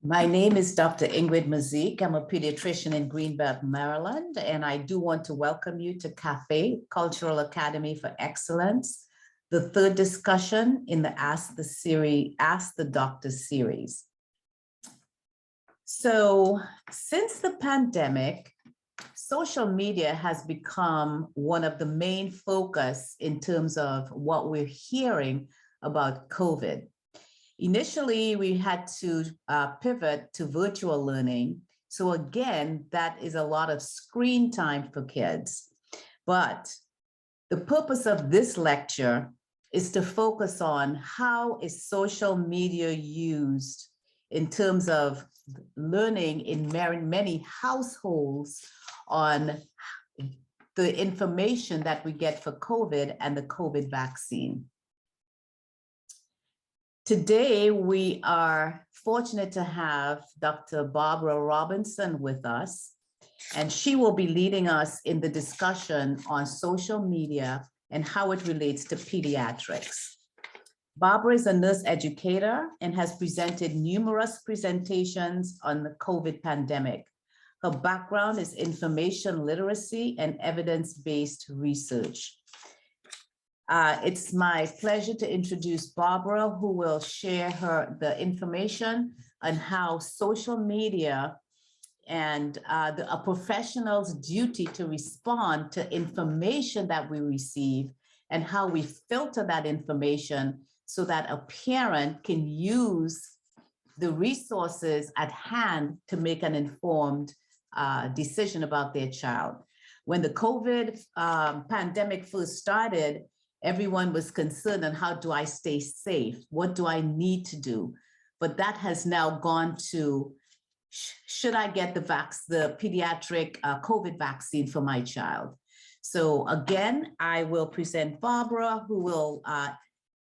My name is Dr. Ingrid Mazik. I'm a pediatrician in Greenbelt, Maryland, and I do want to welcome you to Covet, Cultural Academy for Excellence, the third discussion in the Ask the Doctor series. So since the pandemic, social media has become one of the main focus in terms of what we're hearing about COVID. Initially, we had to pivot to virtual learning. So again, that is a lot of screen time for kids. But the purpose of this lecture is to focus on how is social media used in terms of learning in many households on the information that we get for COVID and the COVID vaccine. Today, we are fortunate to have Dr. Barbara Robinson with us, and she will be leading us in the discussion on social media and how it relates to pediatrics. Barbara is a nurse educator and has presented numerous presentations on the COVID pandemic. Her background is information literacy and evidence-based research. It's my pleasure to introduce Barbara, who will share the information on how social media and a professional's duty to respond to information that we receive and how we filter that information so that a parent can use the resources at hand to make an informed decision about their child. When the COVID pandemic first started, everyone was concerned on how do I stay safe? What do I need to do? But that has now gone to, should I get the pediatric COVID vaccine for my child? So again, I will present Barbara, who will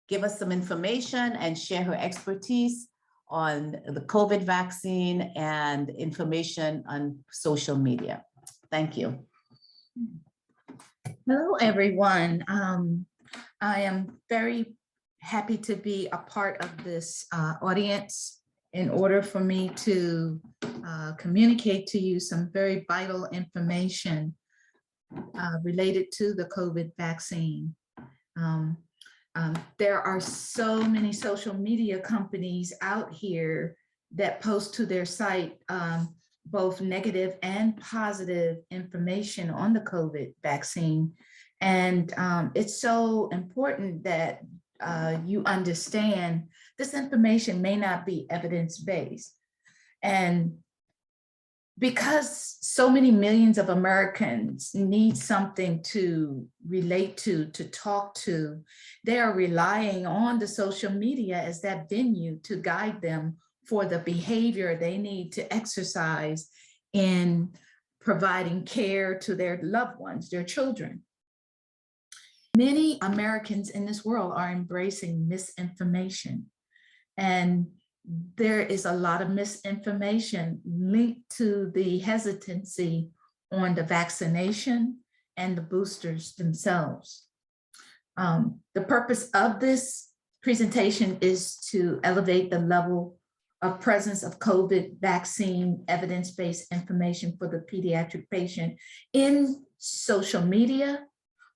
give us some information and share her expertise on the COVID vaccine and information on social media. Thank you. Hello, everyone. I am very happy to be a part of this audience in order for me to communicate to you some very vital information related to the COVID vaccine. There are so many social media companies out here that post to their site both negative and positive information on the COVID vaccine. And it's so important that you understand this information may not be evidence-based. And because so many millions of Americans need something to relate to talk to, they are relying on the social media as that venue to guide them for the behavior they need to exercise in providing care to their loved ones, their children. Many Americans in this world are embracing misinformation, and there is a lot of misinformation linked to the hesitancy on the vaccination and the boosters themselves. The purpose of this presentation is to elevate the level of presence of COVID vaccine evidence-based information for the pediatric patient in social media,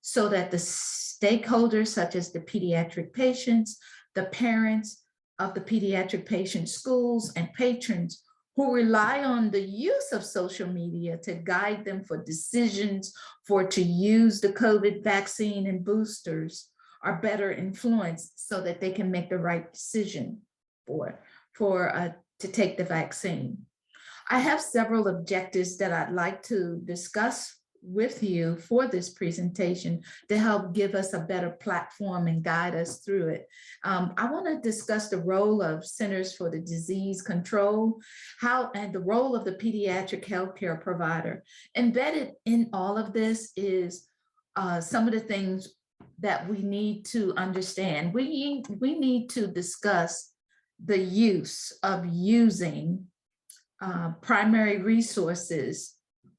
so that the stakeholders, such as the pediatric patients, the parents of the pediatric patient schools, and patrons who rely on the use of social media to guide them for decisions to use the COVID vaccine and boosters, are better influenced so that they can make the right decision to take the vaccine. I have several objectives that I'd like to discuss with you for this presentation to help give us a better platform and guide us through it. I want to discuss the role of Centers for the Disease Control, and the role of the pediatric healthcare provider. Embedded in all of this is some of the things that we need to understand. We need to discuss the use of using primary resources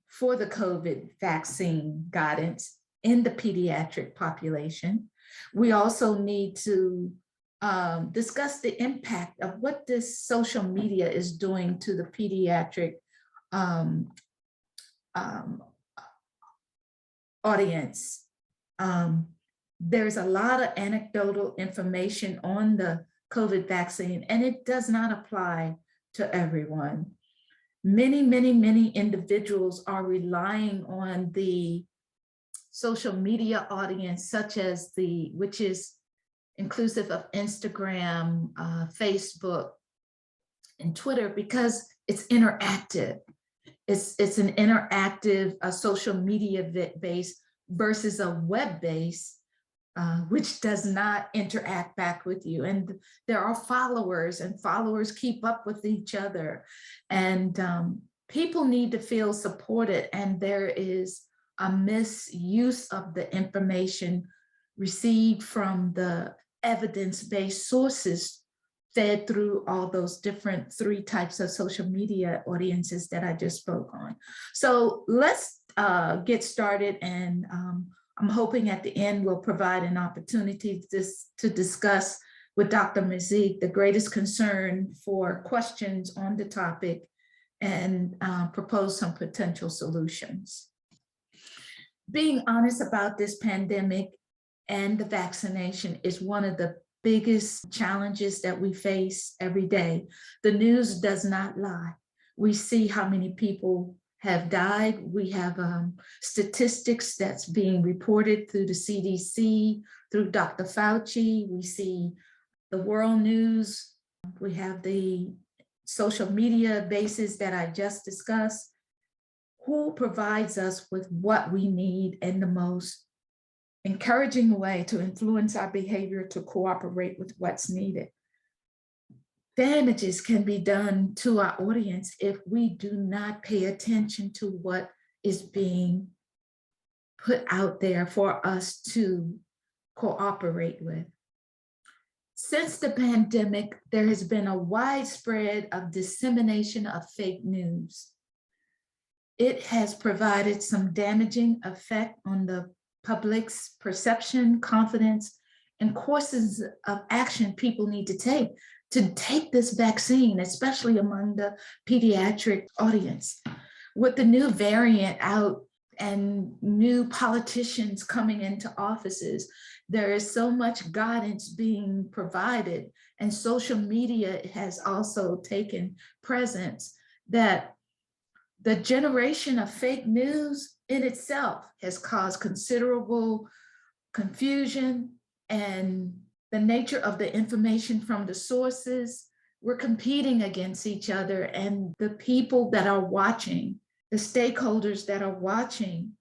for the COVID vaccine guidance in the pediatric population. We also need to discuss the impact of what this social media is doing to the pediatric audience. There's a lot of anecdotal information on the COVID vaccine, and it does not apply to everyone. Many, many, many individuals are relying on the social media audience, such as which is inclusive of Instagram, Facebook, and Twitter, because it's interactive. It's an interactive social media base versus a web base, which does not interact back with you. And there are followers, and followers keep up with each other. And people need to feel supported. And there is a misuse of the information received from the evidence-based sources fed through all those different 3 types of social media audiences that I just spoke on. So let's get started, and I'm hoping at the end we'll provide an opportunity to discuss with Dr. Mazik the greatest concern for questions on the topic and propose some potential solutions. Being honest about this pandemic and the vaccination is one of the biggest challenges that we face every day. The news does not lie. We see how many people have died. We have statistics that's being reported through the CDC, through Dr. Fauci. We see the world news. We have the social media bases that I just discussed. Who provides us with what we need in the most encouraging way to influence our behavior to cooperate with what's needed? Damages can be done to our audience if we do not pay attention to what is being put out there for us to cooperate with. Since the pandemic, there has been a widespread of dissemination of fake news. It has provided some damaging effect on the public's perception, confidence, and courses of action people need to take this vaccine, especially among the pediatric audience. With the new variant out and new politicians coming into offices, there is so much guidance being provided, and social media has also taken presence that the generation of fake news in itself has caused considerable confusion, and the nature of the information from the sources, we're competing against each other, and the people that are watching, the stakeholders that are watching,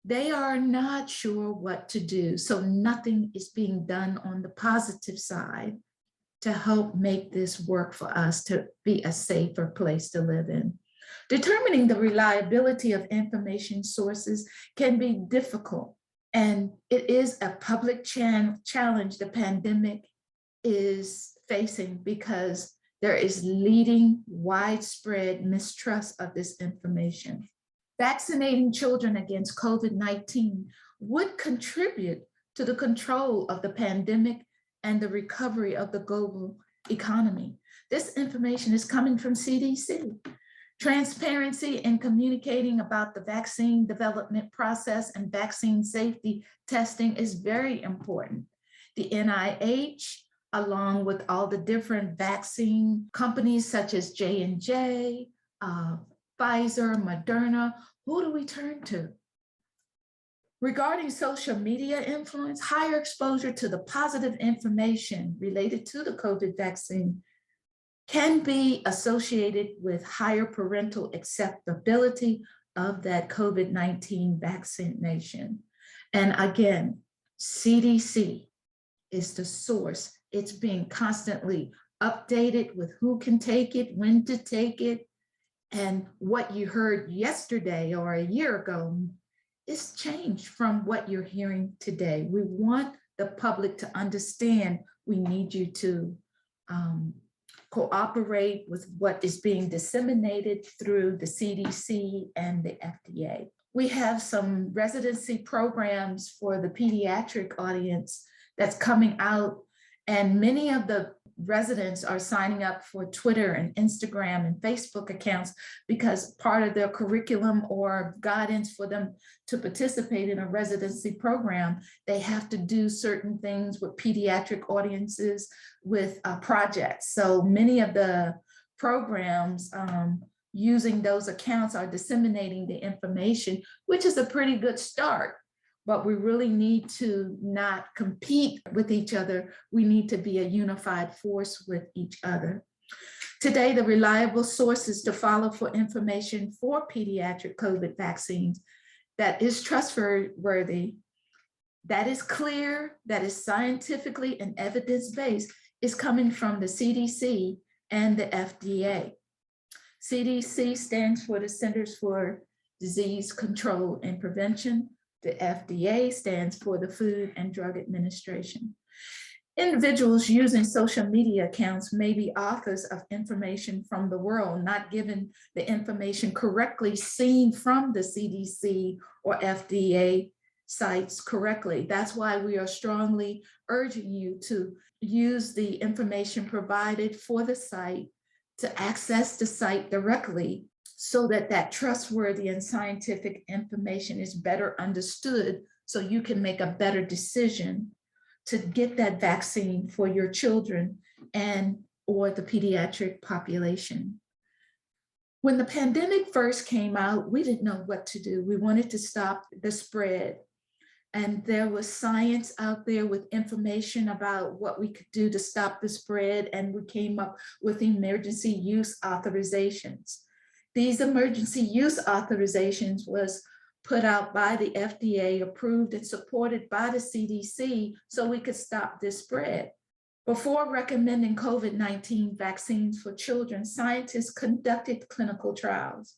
they are not sure what to do. So nothing is being done on the positive side to help make this work for us to be a safer place to live in. Determining the reliability of information sources can be difficult, and it is a public challenge the pandemic is facing, because there is leading widespread mistrust of this information. Vaccinating children against COVID-19 would contribute to the control of the pandemic and the recovery of the global economy. This information is coming from CDC. Transparency in communicating about the vaccine development process and vaccine safety testing is very important. The NIH, along with all the different vaccine companies such as J&J, Pfizer, Moderna, who do we turn to? Regarding social media influence, higher exposure to the positive information related to the COVID vaccine can be associated with higher parental acceptability of that COVID-19 vaccination. And again, CDC is the source. It's being constantly updated with who can take it, when to take it, and what you heard yesterday or a year ago is changed from what you're hearing today. We want the public to understand we need you to cooperate with what is being disseminated through the CDC and the FDA. We have some residency programs for the pediatric audience that's coming out, And many of the residents are signing up for Twitter and Instagram and Facebook accounts because part of their curriculum or guidance for them to participate in a residency program, they have to do certain things with pediatric audiences with projects. So many of the programs using those accounts are disseminating the information, which is a pretty good start. But we really need to not compete with each other. We need to be a unified force with each other. Today, the reliable sources to follow for information for pediatric COVID vaccines that is trustworthy, that is clear, that is scientifically and evidence-based, is coming from the CDC and the FDA. CDC stands for the Centers for Disease Control and Prevention. The FDA stands for the Food and Drug Administration. Individuals using social media accounts may be authors of information from the world, not given the information correctly seen from the CDC or FDA sites correctly. That's why we are strongly urging you to use the information provided for the site, to access the site directly, so that that trustworthy and scientific information is better understood, so you can make a better decision to get that vaccine for your children and or the pediatric population. When the pandemic first came out, we didn't know what to do. We wanted to stop the spread. And there was science out there with information about what we could do to stop the spread. And we came up with emergency use authorizations. These emergency use authorizations was put out by the FDA, approved and supported by the CDC, so we could stop this spread. Before recommending COVID-19 vaccines for children, scientists conducted clinical trials.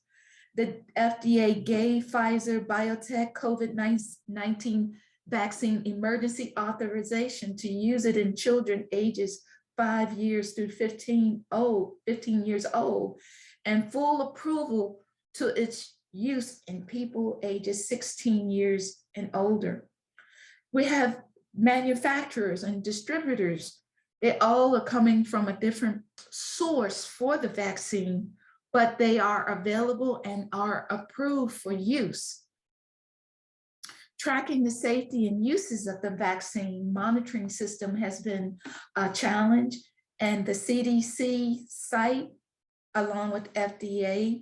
The FDA gave Pfizer BioNTech COVID-19 vaccine emergency authorization to use it in children ages 5 years through 15 years old, and full approval to its use in people ages 16 years and older. We have manufacturers and distributors. They all are coming from a different source for the vaccine, but they are available and are approved for use. Tracking the safety and uses of the vaccine monitoring system has been a challenge, and the CDC site, along with FDA,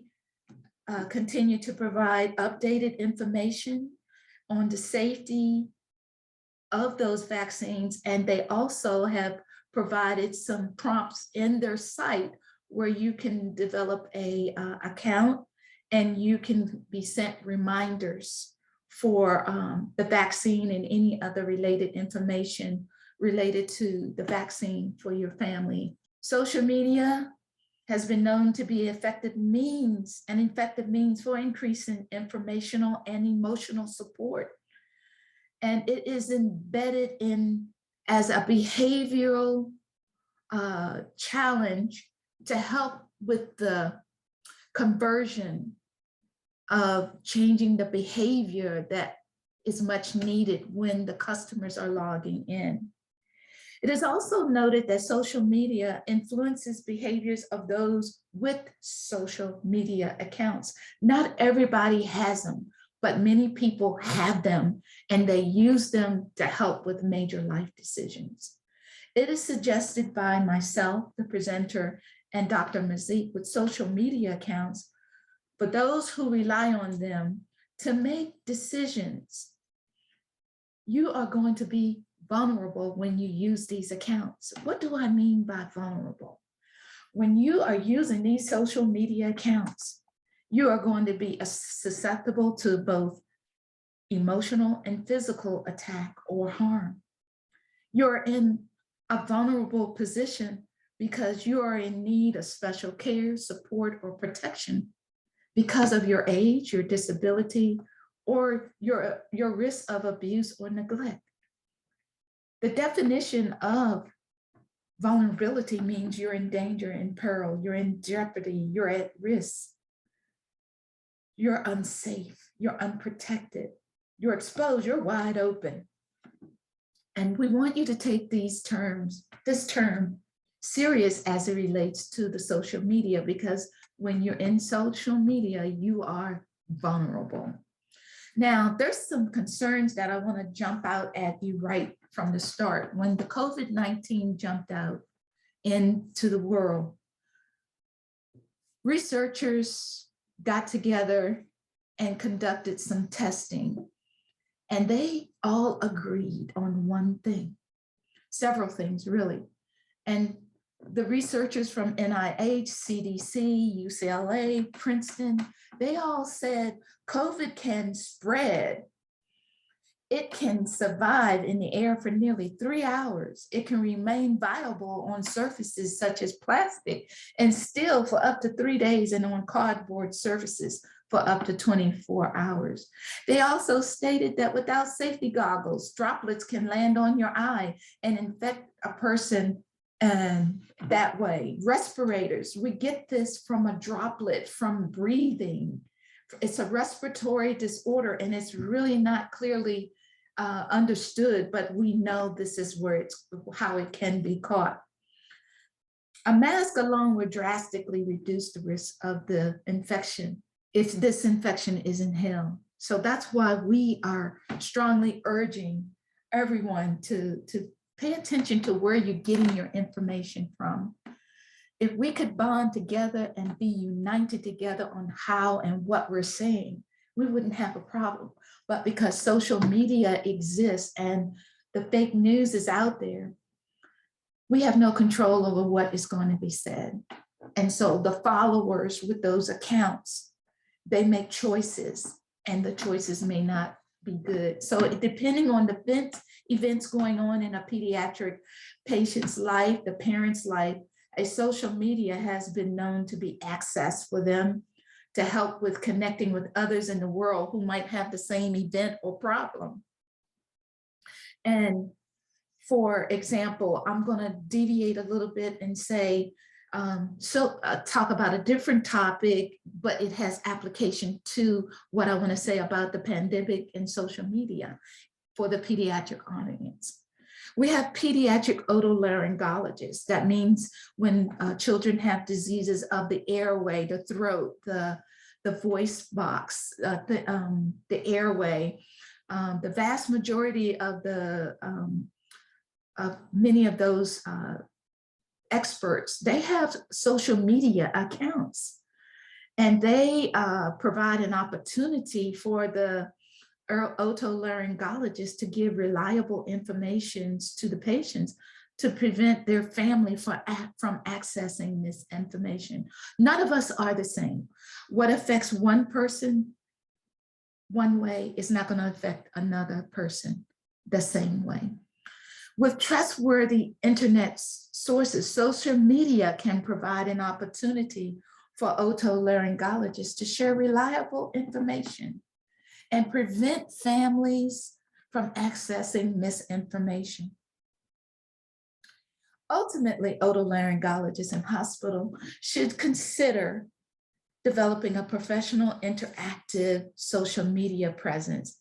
continue to provide updated information on the safety of those vaccines. And they also have provided some prompts in their site where you can develop a account and you can be sent reminders for the vaccine and any other related information related to the vaccine for your family. Social media has been known to be an effective means for increasing informational and emotional support. And it is embedded in as a behavioral challenge to help with the conversion of changing the behavior that is much needed when the customers are logging in. It is also noted that social media influences behaviors of those with social media accounts. Not everybody has them, but many people have them, and they use them to help with major life decisions. It is suggested by myself, the presenter, and Dr. Mazik with social media accounts for those who rely on them to make decisions. You are going to be vulnerable when you use these accounts. What do I mean by vulnerable? When you are using these social media accounts, you are going to be susceptible to both emotional and physical attack or harm. You're in a vulnerable position because you are in need of special care, support, or protection because of your age, your disability, or your risk of abuse or neglect. The definition of vulnerability means you're in danger, in peril, you're in jeopardy, you're at risk, you're unsafe, you're unprotected, you're exposed, you're wide open. And we want you to take this term serious as it relates to the social media, because when you're in social media, you are vulnerable. Now, there's some concerns that I want to jump out at you right from the start. When the COVID-19 jumped out into the world, researchers got together and conducted some testing, and they all agreed on one thing, several things really. And the researchers from NIH, CDC, UCLA, Princeton, they all said COVID can spread. It can survive in the air for nearly 3 hours. It can remain viable on surfaces such as plastic and still for up to 3 days, and on cardboard surfaces for up to 24 hours. They also stated that without safety goggles, droplets can land on your eye and infect a person that way. Respirators, we get this from a droplet from breathing. It's a respiratory disorder, and it's really not clearly understood, but we know this is how it can be caught. A mask alone would drastically reduce the risk of the infection if this infection is inhaled. So that's why we are strongly urging everyone to pay attention to where you're getting your information from. If we could bond together and be united together on how and what we're saying, we wouldn't have a problem. But because social media exists and the fake news is out there, we have no control over what is going to be said. And so the followers with those accounts, they make choices, and the choices may not be good. So depending on the events going on in a pediatric patient's life, the parent's life, a social media has been known to be accessed for them to help with connecting with others in the world who might have the same event or problem. And for example, I'm going to deviate a little bit and say, talk about a different topic, but it has application to what I want to say about the pandemic and social media for the pediatric audience. We have pediatric otolaryngologists. That means when children have diseases of the airway, the throat, the voice box, the airway. The vast majority of many of those experts, they have social media accounts, and they provide an opportunity for the otolaryngologists to give reliable information to the patients to prevent their family from accessing this information. None of us are the same. What affects one person one way is not going to affect another person the same way. With trustworthy internet sources, social media can provide an opportunity for otolaryngologists to share reliable information and prevent families from accessing misinformation. Ultimately, otolaryngologists in hospital should consider developing a professional, interactive social media presence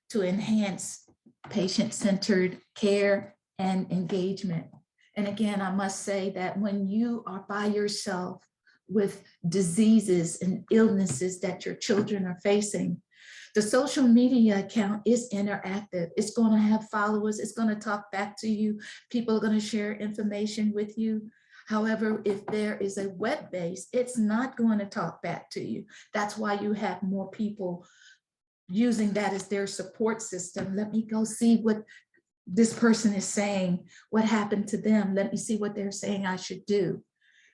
to enhance patient-centered care and engagement. And again, I must say that when you are by yourself with diseases and illnesses that your children are facing, the social media account is interactive. It's going to have followers. It's going to talk back to you. People are going to share information with you. However, if there is a web base, it's not going to talk back to you. That's why you have more people using that as their support system. Let me go see what this person is saying, what happened to them. Let me see what they're saying I should do.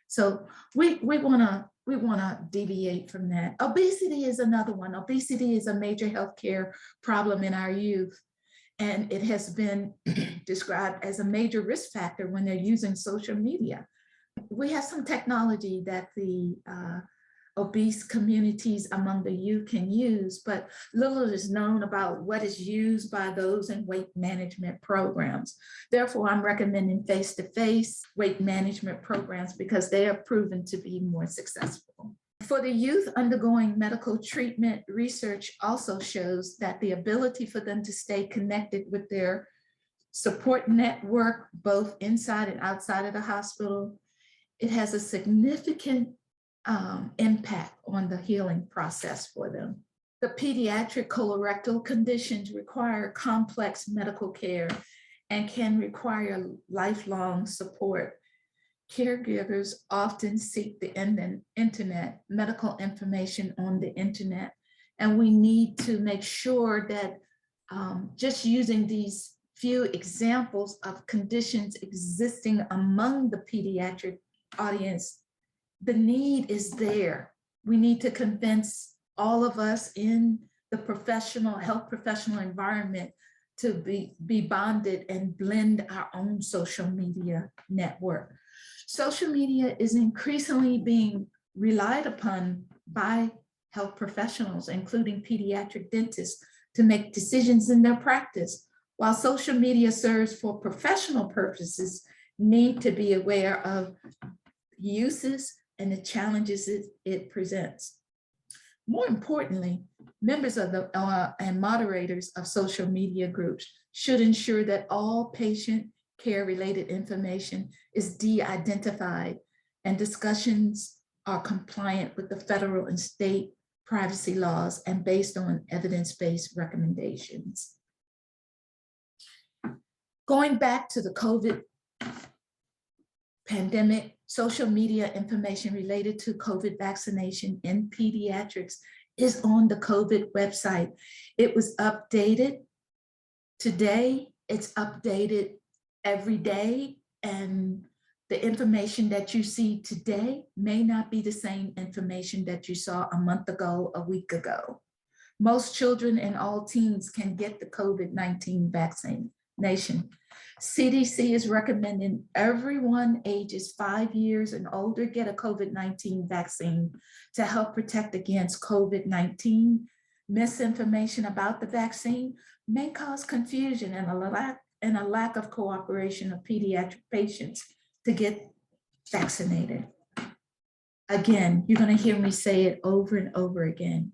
So we want to deviate from that. Obesity is another one. Obesity is a major healthcare problem in our youth, and it has been described as a major risk factor when they're using social media. We have some technology that the obese communities among the youth can use, but little is known about what is used by those in weight management programs. Therefore, I'm recommending face-to-face weight management programs because they are proven to be more successful. For the youth undergoing medical treatment, research also shows that the ability for them to stay connected with their support network, both inside and outside of the hospital. It has a significant impact on the healing process for them. The pediatric colorectal conditions require complex medical care and can require lifelong support. Caregivers often seek the internet, medical information on the internet, and we need to make sure that just using these few examples of conditions existing among the pediatric audience, the need is there. We need to convince all of us in the health professional environment to be bonded and blend our own social media network. Social media is increasingly being relied upon by health professionals, including pediatric dentists, to make decisions in their practice. While social media serves for professional purposes, need to be aware of uses and the challenges it presents. More importantly, members of the and moderators of social media groups should ensure that all patient care related information is de-identified and discussions are compliant with the federal and state privacy laws and based on evidence-based recommendations. Going back to the COVID pandemic, social media information related to COVID vaccination in pediatrics is on the COVID website. It was updated today. It's updated every day, and the information that you see today may not be the same information that you saw a month ago, a week ago. Most children and all teens can get the COVID-19 vaccination. CDC is recommending everyone ages 5 years and older get a COVID-19 vaccine to help protect against COVID-19. Misinformation about the vaccine may cause confusion and a lack of cooperation of pediatric patients to get vaccinated. Again, you're going to hear me say it over and over again.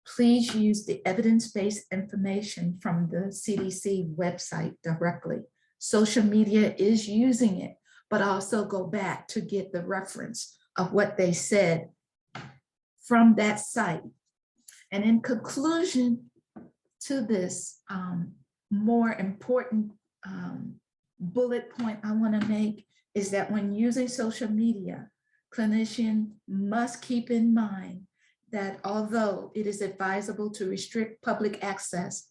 Please use the evidence-based information from the CDC website directly. Social media is using it, but also go back to get the reference of what they said from that site. And in conclusion to this more important bullet point I want to make is that when using social media, clinicians must keep in mind that although it is advisable to restrict public access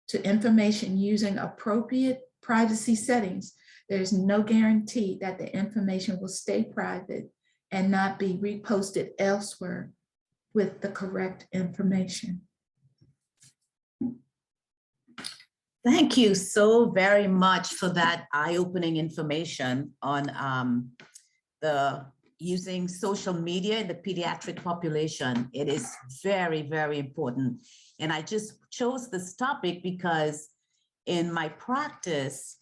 to information using appropriate privacy settings, there's no guarantee that the information will stay private and not be reposted elsewhere with the correct information. Thank you so very much for that eye-opening information on the using social media in the pediatric population. It is very, very important. And I just chose this topic because in my practice,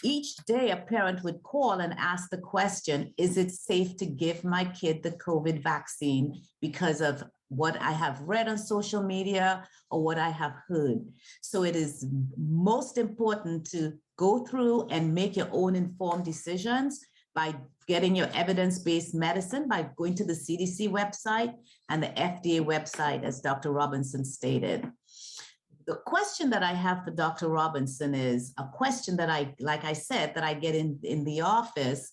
each day a parent would call and ask the question, is it safe to give my kid the COVID vaccine because of what I have read on social media or what I have heard? So it is most important to go through and make your own informed decisions by getting your evidence-based medicine, by going to the CDC website and the FDA website, as Dr. Robinson stated. The question that I have for Dr. Robinson is a question that like I said, that I get in the office.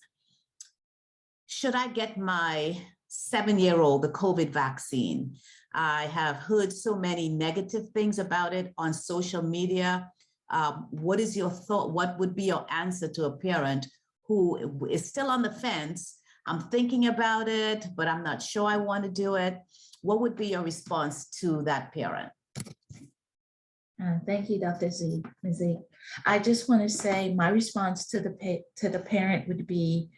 Should I get my 7-year-old the COVID vaccine? I have heard so many negative things about it on social media. What is your thought? What would be your answer to a parent who is still on the fence? I'm thinking about it, but I'm not sure I want to do it. What would be your response to that parent? Thank you, Dr. Z. I just want to say my response to the parent would be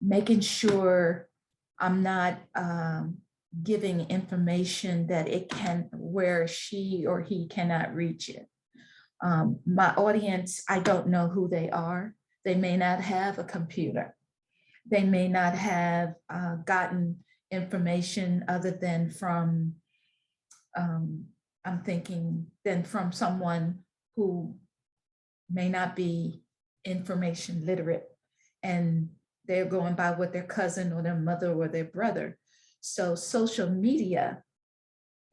making sure I'm not giving information that where she or he cannot reach it. My audience, I don't know who they are. They may not have a computer. They may not have gotten information other than from, I'm thinking, then from someone who may not be information literate, and they're going by what their cousin or their mother or their brother. So social media,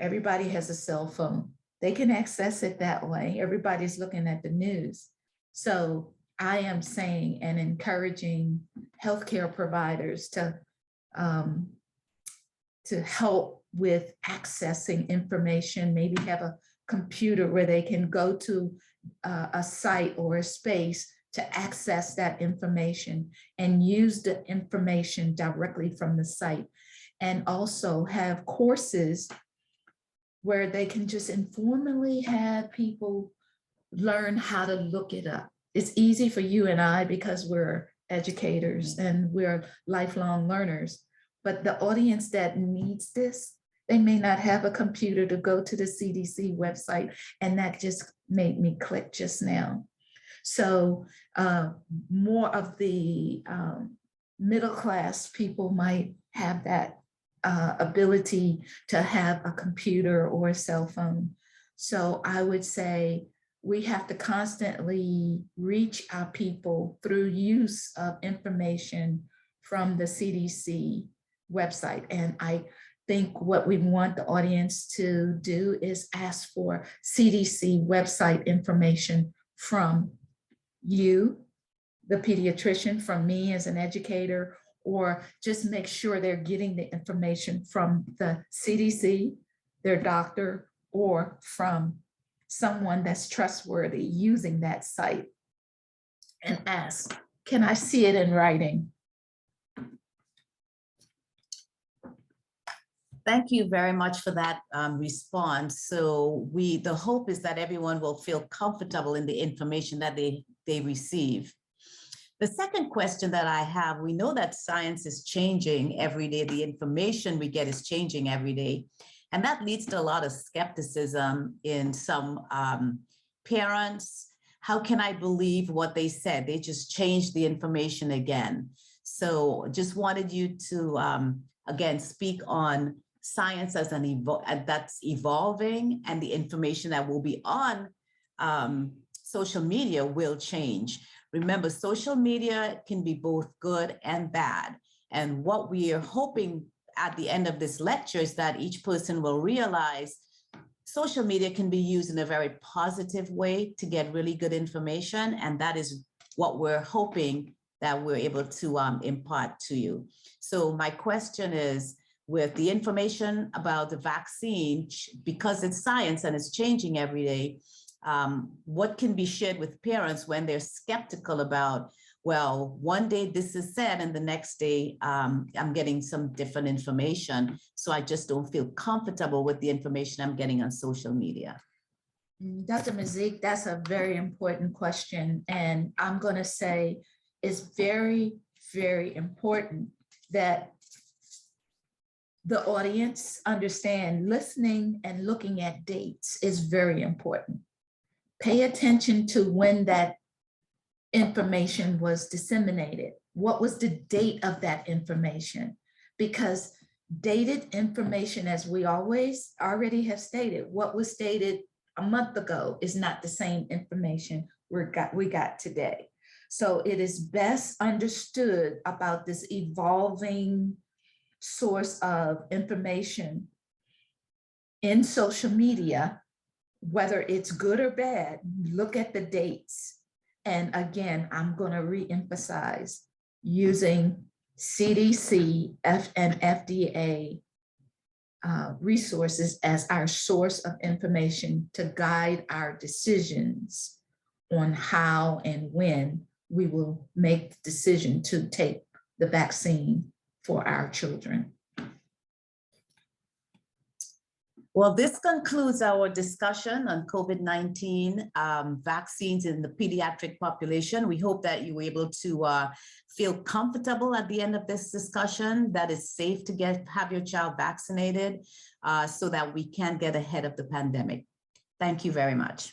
everybody has a cell phone. They can access it that way. Everybody's looking at the news. So I am saying and encouraging healthcare providers to help with accessing information, maybe have a computer where they can go to a site or a space to access that information and use the information directly from the site, and also have courses where they can just informally have people learn how to look it up. It's easy for you and I because we're educators and we're lifelong learners, but the audience that needs this, they may not have a computer to go to the CDC website, and that just made me click just now. So more of the middle class people might have that ability to have a computer or a cell phone. So I would say we have to constantly reach our people through use of information from the CDC website. And I think what we want the audience to do is ask for CDC website information from you, the pediatrician, from me as an educator, or just make sure they're getting the information from the CDC, their doctor, or from someone that's trustworthy using that site, and ask, can I see it in writing? Thank you very much for that response. So the hope is that everyone will feel comfortable in the information that they receive. The second question that I have, we know that science is changing every day. The information we get is changing every day. And that leads to a lot of skepticism in some parents. How can I believe what they said? They just changed the information again. So just wanted you to, again, speak on science as that's evolving, and the information that will be on social media will change. Remember, social media can be both good and bad. And what we are hoping at the end of this lecture is that each person will realize social media can be used in a very positive way to get really good information. And that is what we're hoping that we're able to impart to you. So my question is, with the information about the vaccine, because it's science and it's changing every day, what can be shared with parents when they're skeptical about, well, one day this is said and the next day I'm getting some different information, so I just don't feel comfortable with the information I'm getting on social media? Dr. Mazik, that's a very important question. And I'm going to say it's very, very important that the audience understand listening and looking at dates is very important. Pay attention to when that information was disseminated. What was the date of that information? Because dated information, as we already have stated, what was stated a month ago is not the same information we got today. So it is best understood about this evolving source of information in social media, whether it's good or bad. Look at the dates. And again, I'm going to re-emphasize using CDC and FDA resources as our source of information to guide our decisions on how and when we will make the decision to take the vaccine for our children. Well, this concludes our discussion on COVID-19 vaccines in the pediatric population. We hope that you were able to feel comfortable at the end of this discussion, that it's safe to have your child vaccinated so that we can get ahead of the pandemic. Thank you very much.